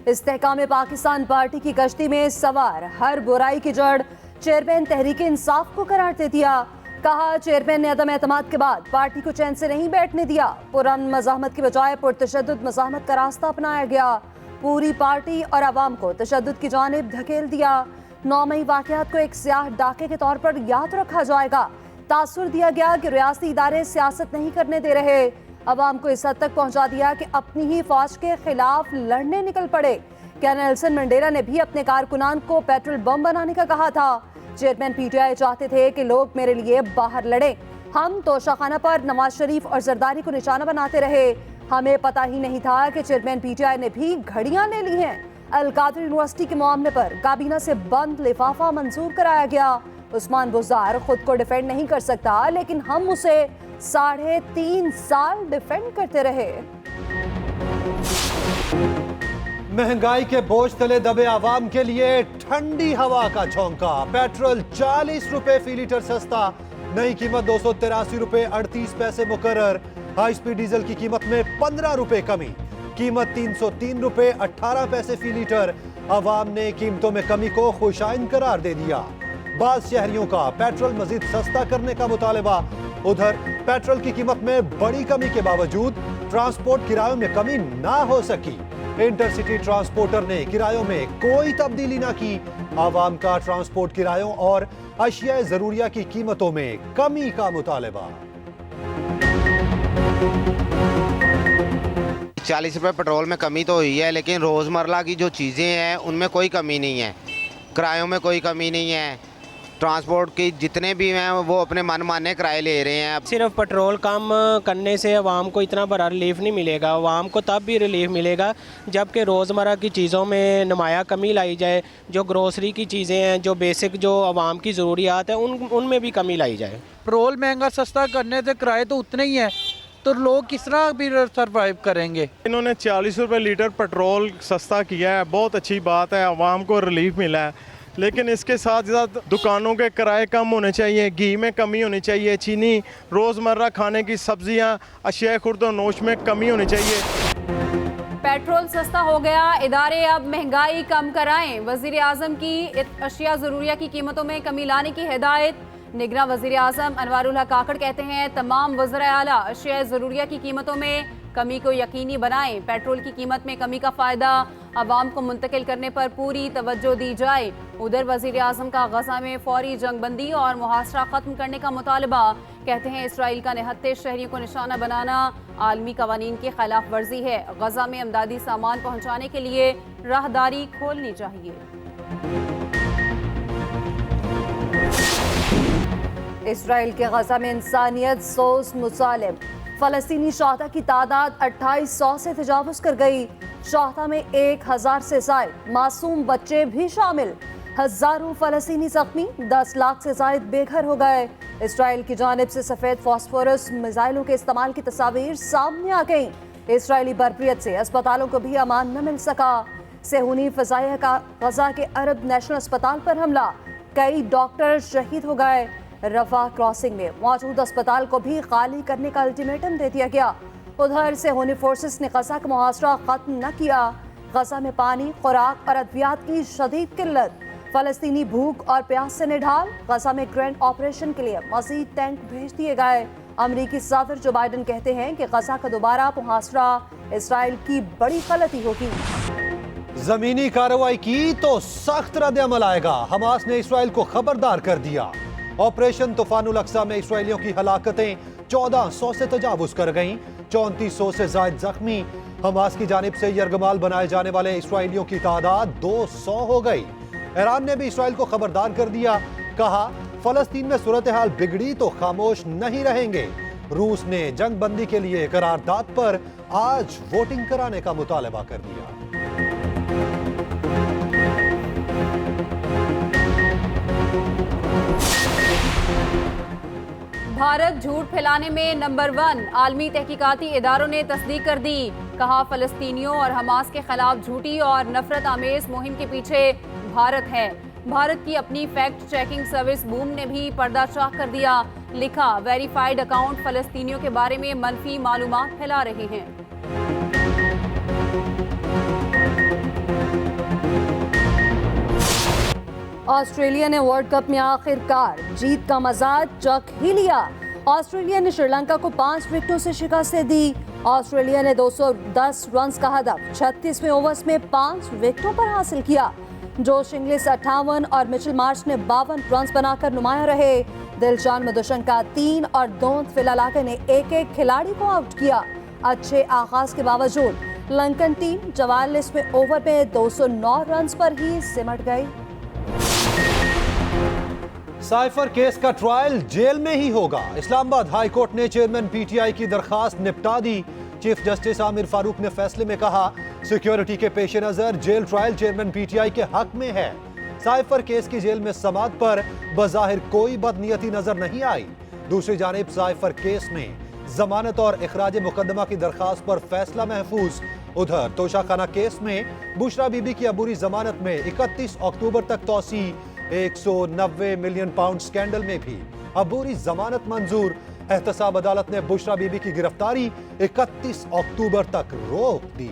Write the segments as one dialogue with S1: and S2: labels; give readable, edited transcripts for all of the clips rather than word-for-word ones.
S1: इस्तेहकाम Pakistan party की कश्ती में सवार हर बुराई की जड़ चेयरमैन तहरीक इंसाफ को करार दे दिया। कहा, चेयरमैन ने अदम एतमाद के बाद पार्टी को चैन से नहीं बैठने दिया। पुरअमन मज़ाहमत की बजाय पुरतशद्दुद मज़ाहमत का रास्ता अपनाया गया। पूरी पार्टी और आवाम को तशद्दुद की जानिब धकेल दिया। 9 मई वाक़यात को एक स्याह डाके के तौर पर याद रखा जाएगा। तासुर दिया गया कि रियासती इदारे सियासत नहीं करने दे रहे। अवाम को इस हद तक पहुंचा दिया कि अपनी ही फौज के खिलाफ लड़ने निकल पड़े। क्या नेल्सन मंडेला ने भी अपने कारकुनान को पेट्रोल बम बनाने का कहा था। चेयरमैन पीटीआई चाहते थे कि लोग मेरे लिए बाहर लड़े। हम तोशाखाना पर नवाज शरीफ और जरदारी को निशाना बनाते रहे। हमें पता ही नहीं था कि चेयरमैन पीटीआई ने भी घड़ियां ले ली हैं। अल-कादर यूनिवर्सिटी के मामले पर काबीना से बंद लिफाफा मंजूर कराया गया। उस्मान बुज़दार खुद को डिफेंड नहीं कर सकता, लेकिन हम उसे 3.5 साल डिफेंड करते रहे।
S2: महंगाई के बोझ तले दबे आवाम के लिए ठंडी हवा का झोंका। पेट्रोल 40 रुपए फी लीटर सस्ता, नई कीमत 283 रुपए 38 पैसे मुकर्रर। हाई स्पीड डीजल की कीमत में 15 रुपए कमी, कीमत 303 रुपए 18 पैसे फी लीटर। आवाम ने कीमतों में कमी को खुशाइन करार दे दिया। बाज़ शहरियों का पेट्रोल मजीद सस्ता करने का मुतालबा। उधर पेट्रोल की कीमत में बड़ी कमी के बावजूद ट्रांसपोर्ट किरायों में कमी ना हो सकी। इंटरसिटी ट्रांसपोर्टर ने किरायों में कोई तब्दीली ना की। आवाम का ट्रांसपोर्ट किरायों और अशिया जरूरिया की कीमतों में कमी का मुतालबा।
S3: 40 रुपए पेट्रोल में कमी तो हुई है, लेकिन रोज़मर्रा की जो चीज़ें हैं उनमें कोई कमी नहीं है। किरायों में कोई कमी नहीं है। ट्रांसपोर्ट की जितने भी हैं वो अपने मन माने किराए ले रहे हैं।
S4: सिर्फ पेट्रोल कम करने से आवाम को इतना बड़ा रिलीफ नहीं मिलेगा। आवाम को तब भी रिलीफ मिलेगा जबकि रोज़मर्रा की चीज़ों में नुमाया कमी लाई जाए। जो ग्रोसरी की चीज़ें हैं, जो बेसिक जो आवाम की ज़रूरियात है, उनमें भी कमी लाई जाए।
S5: पेट्रोल महंगा सस्ता करने से किराए तो उतने ही हैं, तो लोग किस तरह भी सर्वाइव करेंगे।
S6: इन्होंने 40 रुपये लीटर पेट्रोल सस्ता किया है, बहुत अच्छी बात है, आवाम को रिलीफ मिला है। लेकिन इसके साथ साथ दुकानों के किराए कम होने चाहिए, घी में कमी होनी चाहिए, चीनी, रोज़मर्रा खाने की सब्जियां, अशिया खुर्द नोश में कमी होनी चाहिए।
S7: पेट्रोल सस्ता हो गया, इदारे अब महंगाई कम कराएं। वज़ीर आज़म की अशिया ज़रूरिया की कीमतों में कमी लाने की हिदायत। निगरां वज़ीर आज़म अनवारुल हक काकड़ कहते हैं, तमाम वज़राए आला अशिया ज़रूरिया की कीमतों में कमी को यकीनी बनाएं। पेट्रोल की कीमत में कमी का फ़ायदा आवाम को मुंतकिल करने पर पूरी तवज्जो दी जाए। उधर वज़ीर आज़म का गज़ा में फौरी जंगबंदी और मुहासरा ख़त्म करने का मुतालबा। कहते हैं, इसराइल का निहत्ते शहरियों को निशाना बनाना आलमी कवानीन की खिलाफ वर्जी है। गज़ा में अमदादी सामान पहुँचाने के लिए राहदारी खोलनी चाहिए।
S1: इसराइल के गज़ा में इंसानियत सोस मुसालिम। फ़लस्तीनी शहदा की तादाद 2800 से तजावुज़ कर गई। शहदा में 1000 से ज़ायद मासूम बच्चे भी शामिल। हज़ारों फ़लस्तीनी ज़ख्मी, 10 लाख से ज़ायद बेघर हो गए। इसराइल की जानिब से सफ़ेद फास्फोरस मिसाइलों के इस्तेमाल की तस्वीर सामने आ गई। इसराइली बरबरियत से अस्पतालों को भी अमान न मिल सका। सेहूनी फ़ज़ाइया का गज़ा के अरब नेशनल अस्पताल पर हमला, कई डॉक्टर शहीद हो गए। रफा क्रॉसिंग में मौजूद अस्पताल को भी खाली करने का अल्टीमेटम दे दिया गया। उधर सेहूनी फोर्सेस ने गज़ा का मुहासरा खत्म न किया। गज़ा में पानी, खुराक और अद्वियात की शदीद किल्लत। फ़लस्तीनी भूख और प्यास से निढाल। गज़ा में ग्रैंड ऑपरेशन के लिए मज़ीद टैंक भेज दिए गए। अमरीकी सदर जो बाइडन कहते हैं कि गज़ा का दोबारा मुहासरा इसराइल की बड़ी गलती होगी।
S2: जमीनी कार्रवाई की तो सख्त रद्द-ए-अमल आएगा। हमास ने इसराइल को खबरदार कर दिया। ऑपरेशन तूफानुल अक्सा में इसराइलियों की हलाकतें 1400 से तजावुज़ कर गईं। 3400 से ज़ायद जख्मी। हमास की जानिब से यरगमाल बनाए जाने वाले इसराइलियों की तादाद 200 हो गई। ईरान ने भी इसराइल को खबरदार कर दिया। कहा, फ़लस्तीन में सूरत हाल बिगड़ी तो खामोश नहीं रहेंगे। रूस ने जंग बंदी के लिए करारदाद पर आज वोटिंग कराने का मुतालबा कर दिया।
S7: भारत झूठ फैलाने में नंबर 1। आलमी तहकीकाती इदारों ने तस्दीक कर दी। कहा, फ़लस्तीनियों और हमास के खिलाफ झूठी और नफरत आमेज मुहिम के पीछे भारत है। भारत की अपनी फैक्ट चेकिंग सर्विस बूम ने भी पर्दाचाह कर दिया। लिखा, वेरीफाइड अकाउंट फ़लस्तीनियों के बारे में मनफी मालूमात फैला रहे हैं।
S1: ऑस्ट्रेलिया ने वर्ल्ड कप में आखिरकार जीत का मजा चख ही लिया। ऑस्ट्रेलिया ने श्रीलंका को 5 विकेटों से शिकस्त दी। ऑस्ट्रेलिया ने 210 रन का हदफ 36वें ओवर्स में 5 विकेटों पर हासिल किया। जोश इंग्लिश 58 और मिचेल मार्श ने 52 रन बनाकर नुमाया रहे। दिलशान मधुशंका 3 और दोंत फिलालाके ने एक खिलाड़ी को आउट किया। अच्छे आगाज के बावजूद लंकन टीम 44वें ओवर में 209 रन पर ही सिमट गई।
S2: साइफर केस का ट्रायल जेल में ही होगा। इस्लामाबाद हाई कोर्ट ने चेयरमैन पीटीआई की दरखास्त निपटा दी। चीफ जस्टिस आमिर फारूक ने फैसले में कहा, सिक्योरिटी के पेश नजर जेल ट्रायल चेयरमैन पीटीआई के हक में है। साइफर केस की जेल में समाअत पर बजाहिर कोई बदनीयती नजर नहीं आई। दूसरी जानिब साइफर केस में जमानत और इखराज मुकदमा की दरखास्त पर फैसला महफूज। उधर तोशाखाना केस में बुशरा बीबी की अबूरी जमानत में 31 अक्टूबर तक तौसी। 190 मिलियन पाउंड स्कैंडल में भी अबूरी जमानत मंजूर। एहतसाब अदालत ने बुशरा बीबी की गिरफ्तारी 31 अक्टूबर तक रोक दी।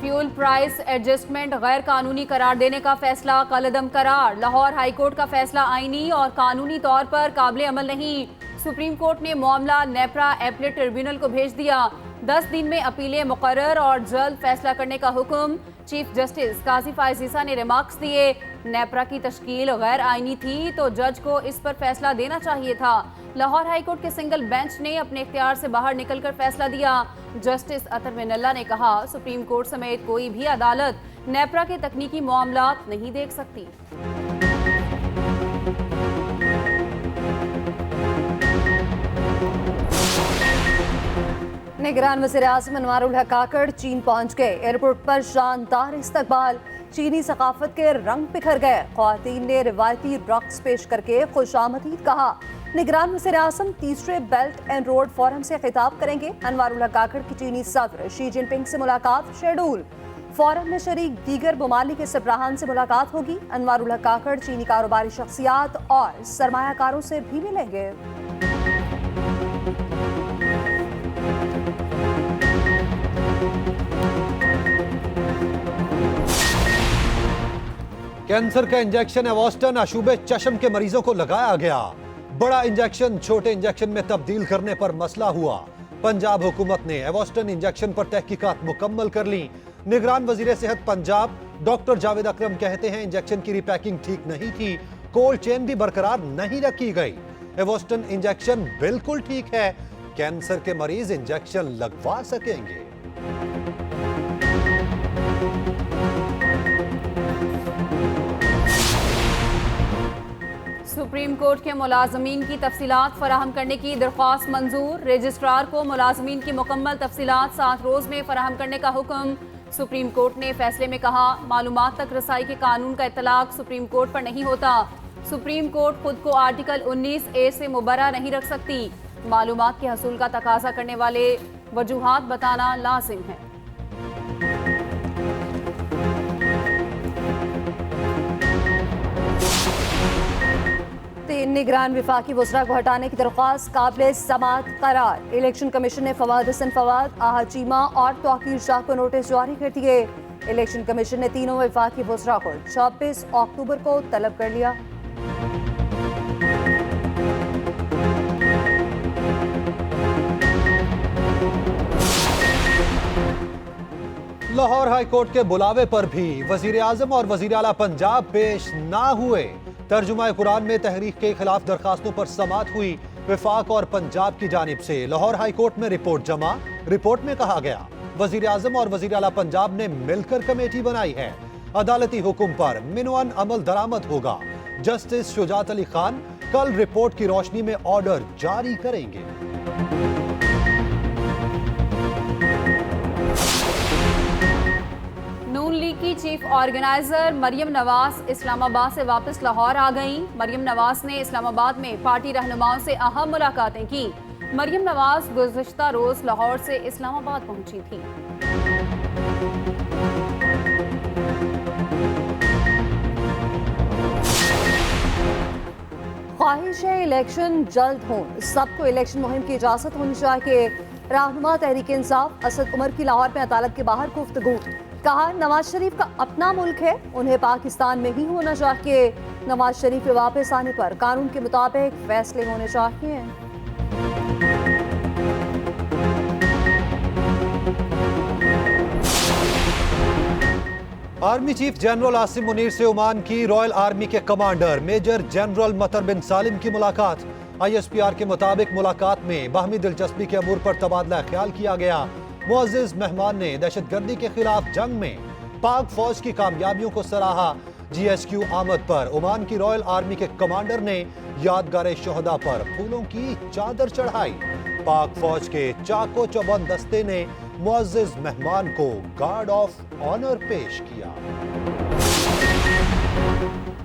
S7: फ्यूल प्राइस एडजस्टमेंट गैर कानूनी करार देने का फैसला कलअदम करार। लाहौर हाईकोर्ट का फैसला आईनी और कानूनी तौर पर काबिल अमल नहीं। सुप्रीम कोर्ट ने मामला नेपरा एपलेट ट्रिब्यूनल को भेज दिया। 10 दिन में अपीलें मुकर्रर और जल्द फैसला करने का हुक्म। चीफ जस्टिस काजी फायजीसा ने रिमार्क्स दिए, नेपरा की तश्कील गैर आईनी थी तो जज को इस पर फैसला देना चाहिए था। लाहौर हाईकोर्ट के सिंगल बेंच ने अपने इख्तियार से बाहर निकलकर फैसला दिया। जस्टिस अतर मिनल्ला ने कहा, सुप्रीम कोर्ट समेत कोई भी अदालत नेपरा के तकनीकी मामलात नहीं देख सकती।
S1: निगरान वज़ीर आज़म अनवारुल हक काकड़ चीन पहुंच गए। एयरपोर्ट पर शानदार इस्तकबाल, चीनी सकाफत के रंग बिखर गए। ख्वातीन ने रिवायती रक्स पेश करके खुशामदीद कहा। निगरान वज़ीर आज़म तीसरे बेल्ट एंड रोड फोरम से खिताब करेंगे। अनवारुल हक काकड़ की चीनी सदर शी जिनपिंग से मुलाकात शेड्यूल। फोरम में शरीक दीगर ममालिक के सरबराहान से मुलाकात होगी। अनवारुल हक काकड़ चीनी कारोबारी शख्सियात और सरमायाकारों से भी मिलेंगे।
S2: कैंसर का इंजेक्शन एवोस्टन अशूबे चश्म के मरीजों को लगाया गया। बड़ा इंजेक्शन छोटे इंजेक्शन में तब्दील करने पर मसला हुआ। पंजाब हुकूमत ने एवोस्टन इंजेक्शन पर तहकीकात मुकम्मल कर ली। निगरान वजीर सेहत पंजाब डॉक्टर जावेद अकरम कहते हैं, इंजेक्शन की रिपैकिंग ठीक नहीं थी, कोल्ड चेन भी बरकरार नहीं रखी गई। एवोस्टन इंजेक्शन बिल्कुल ठीक है, कैंसर के मरीज इंजेक्शन लगवा सकेंगे।
S7: सुप्रीम कोर्ट के मुलाजमीन की तफसीलात फराहम करने की दरख्वास्त मंजूर। रजिस्ट्रार को मुलाजमीन की मुकम्मल तफसीलात 7 रोज में फराहम करने का हुक्म। सुप्रीम कोर्ट ने फैसले में कहा, मालूमात तक रसाई के कानून का इतलाक सुप्रीम कोर्ट पर नहीं होता। सुप्रीम कोर्ट खुद को आर्टिकल 19A से मुबर्रा नहीं रख सकती। मालूमात के हसूल का तकाजा करने वाले वजूहात बताना लाजिम है।
S1: निगरान विफाकी वज़रा को हटाने की दरख्वास्त काबिल समाअत करार। इलेक्शन कमीशन ने फवाद हसन फवाद, आहा चीमा और तौकीर शाह को नोटिस जारी कर दिए। इलेक्शन कमीशन ने तीनों विफाकी वज़रा को 26 अक्टूबर को तलब कर लिया।
S2: लाहौर हाई कोर्ट के बुलावे पर भी वजीर आजम और वजीर आला पंजाब पेश ना हुए। तर्जुमा कुरान में तहरीक के खिलाफ दरखास्तों पर समाअत हुई। विफाक और पंजाब की जानिब से लाहौर हाई कोर्ट में रिपोर्ट जमा। रिपोर्ट में कहा गया, वजीर आजम और वजीर आला पंजाब ने मिलकर कमेटी बनाई है। अदालती हुक्म पर मिनवन अमल दरामद होगा। जस्टिस शुजात अली खान कल रिपोर्ट की रोशनी में ऑर्डर जारी करेंगे।
S7: नून लीग की चीफ ऑर्गेनाइजर मरियम नवाज इस्लामाबाद से वापस लाहौर आ गईं। मरियम नवाज ने इस्लामाबाद में पार्टी रहनुमाओं से अहम मुलाकातें की। मरियम नवाज गुज़श्ता रोज लाहौर से इस्लामाबाद पहुंची थी।
S1: ख्वाहिश है इलेक्शन जल्द हो, सबको इलेक्शन मुहिम की इजाजत होनी चाहिए। रहनुमा तहरीक इंसाफ असद उमर की लाहौर में अदालत के बाहर गुफ्तगू। कहा नवाज शरीफ का अपना मुल्क है, उन्हें पाकिस्तान में ही होना चाहिए। नवाज शरीफ के वापस आने पर कानून के मुताबिक फैसले होने चाहिए।
S2: Army chief general Asim Munir से ओमान की रॉयल आर्मी के कमांडर मेजर जनरल मतर बिन सालिम की मुलाकात। ISPR के मुताबिक मुलाकात में बाहमी दिलचस्पी के अमूर पर तबादला ख्याल किया गया। मुअज़्ज़िज़ मेहमान ने दहशतगर्दी के खिलाफ जंग में पाक फौज की कामयाबियों को सराहा। GSQ आमद पर ओमान की रॉयल आर्मी के कमांडर ने यादगार शोहदा पर फूलों की चादर चढ़ाई। पाक फौज के चाको चौबंद दस्ते ने मुअज़्ज़िज़ मेहमान को गार्ड ऑफ ऑनर पेश किया।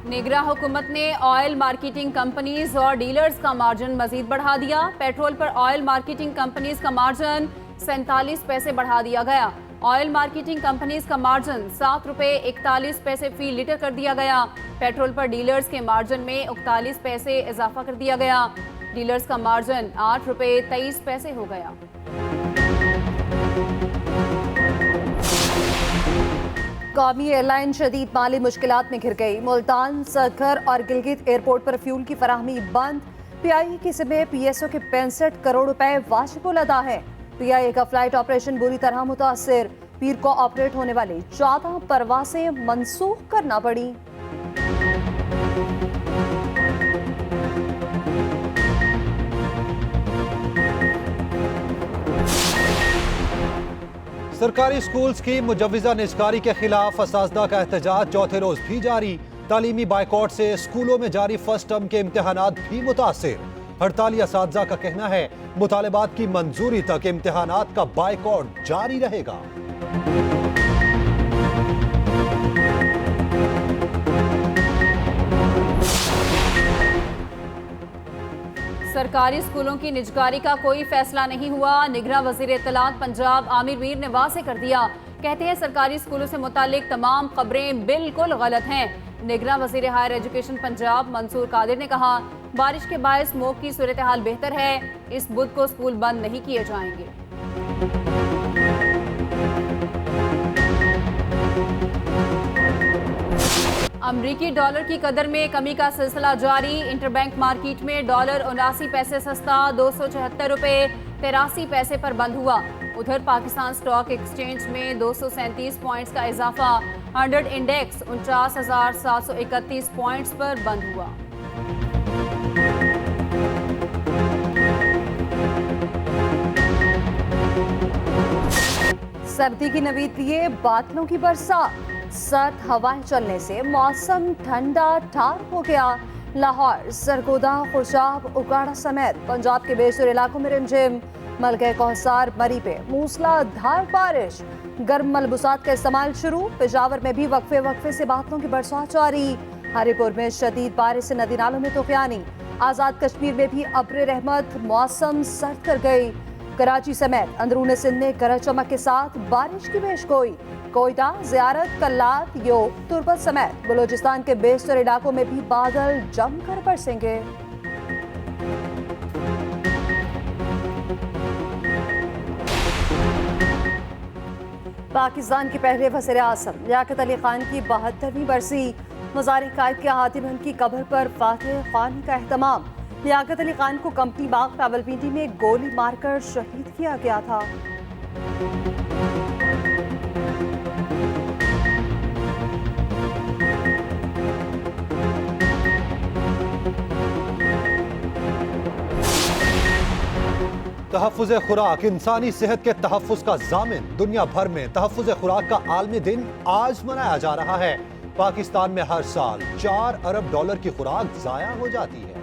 S7: निगरा हुकूमत ने ऑयल मार्केटिंग कंपनीज और डीलर्स का मार्जिन मजीद बढ़ा दिया। पेट्रोल पर ऑयल मार्केटिंग कंपनीज का मार्जिन 47 पैसे बढ़ा दिया गया। ऑयल मार्केटिंग कंपनीज का मार्जिन 7 रुपए 41 पैसे फी लीटर कर दिया गया। पेट्रोल पर डीलर्स के मार्जिन में 41 पैसे इजाफा कर दिया गया। डीलर्स का मार्जिन 8 रुपए 23 पैसे हो गया।
S1: कौमी एयरलाइन शदीद माली मुश्किलात में घिर गई। मुल्तान, सरखर और गिलगित एयरपोर्ट पर फ्यूल की फराहमी बंद। PIA की जिम्मे PSO के 65 करोड़ रुपए वाजिब उल अदा है। PIA का फ्लाइट ऑपरेशन बुरी तरह मुतासिर। पीर को ऑपरेट होने वाली 14 परवासें मंसूख करना पड़ी।
S2: सरकारी स्कूल्स की मुजव्विज़ा निजकारी के खिलाफ असातिज़ा का एहतजाज चौथे रोज भी जारी। तालीमी बाइकॉट से स्कूलों में जारी फर्स्ट टर्म के इम्तिहानात भी मुतासिर। हड़ताली असातिज़ा का कहना है मुतालबात की मंजूरी तक इम्तिहानात का बाइकॉट जारी रहेगा।
S7: सरकारी स्कूलों की निजकारी का कोई फैसला नहीं हुआ। निगरां वजीर इत्तलात पंजाब आमिर मीर ने वाज़े कर दिया। कहते हैं सरकारी स्कूलों से मुतालिक तमाम खबरें बिल्कुल गलत हैं। निगरां वजीर हायर एजुकेशन पंजाब मंसूर कादिर ने कहा बारिश के बायस स्मोक की सूरत हाल बेहतर है। इस बुध को स्कूल बंद नहीं किए जाएंगे। अमरीकी डॉलर की कदर में कमी का सिलसिला जारी। इंटरबैंक मार्केट में डॉलर 79 पैसे सस्ता 276 रुपए 83 पैसे पर बंद हुआ। उधर पाकिस्तान स्टॉक एक्सचेंज में 237 पॉइंट्स का इजाफा। 100 इंडेक्स 49,731 पॉइंट्स पर बंद हुआ।
S1: सर्दी की नवीद लिए बादलों की बरसात। सर्द हवाएं चलने से मौसम ठंडा ठार हो गया। लाहौर, सरगोदा, खुशाब, उकाड़ा समेत पंजाब के बेशतर इलाकों में रिमझिम। मलके कौसार, मरी पे मूसलाधार बारिश। गर्म मलबूसात का इस्तेमाल शुरू। पेशावर में भी वक्फे वक्फे से बादलों की बरसात जारी। हरिपुर में शदीद बारिश से नदी नालों में तूफानी। आज़ाद कश्मीर में भी अब्र रहमत मौसम सर्द कर गई। कराची समेत अंदरूनी सिंध में गरज चमक के साथ बारिश की पेशगोई। कोयटा, ज़ियारत, कल्लात, योब, तुर्बत समेत बलूचिस्तान के बेशतर इलाकों में भी बादल जमकर बरसेंगे। पाकिस्तान के पहले वज़ीर आज़म लियाकत अली खान की 72वीं बरसी। मज़ार कायद के हातिम की कब्र पर फातिह खानी का एहतमाम। लियाकत अली खान को कंपनी बाग रावलपिंडी में गोली मारकर शहीद किया गया था।
S2: तहफ़्फ़ुज़ खुराक इंसानी सेहत के तहफ़्फ़ुज़ का ज़ामिन। दुनिया भर में तहफ़्फ़ुज़ खुराक का आलमी दिन आज मनाया जा रहा है। पाकिस्तान में हर साल $4 अरब की खुराक ज़ाया हो जाती है।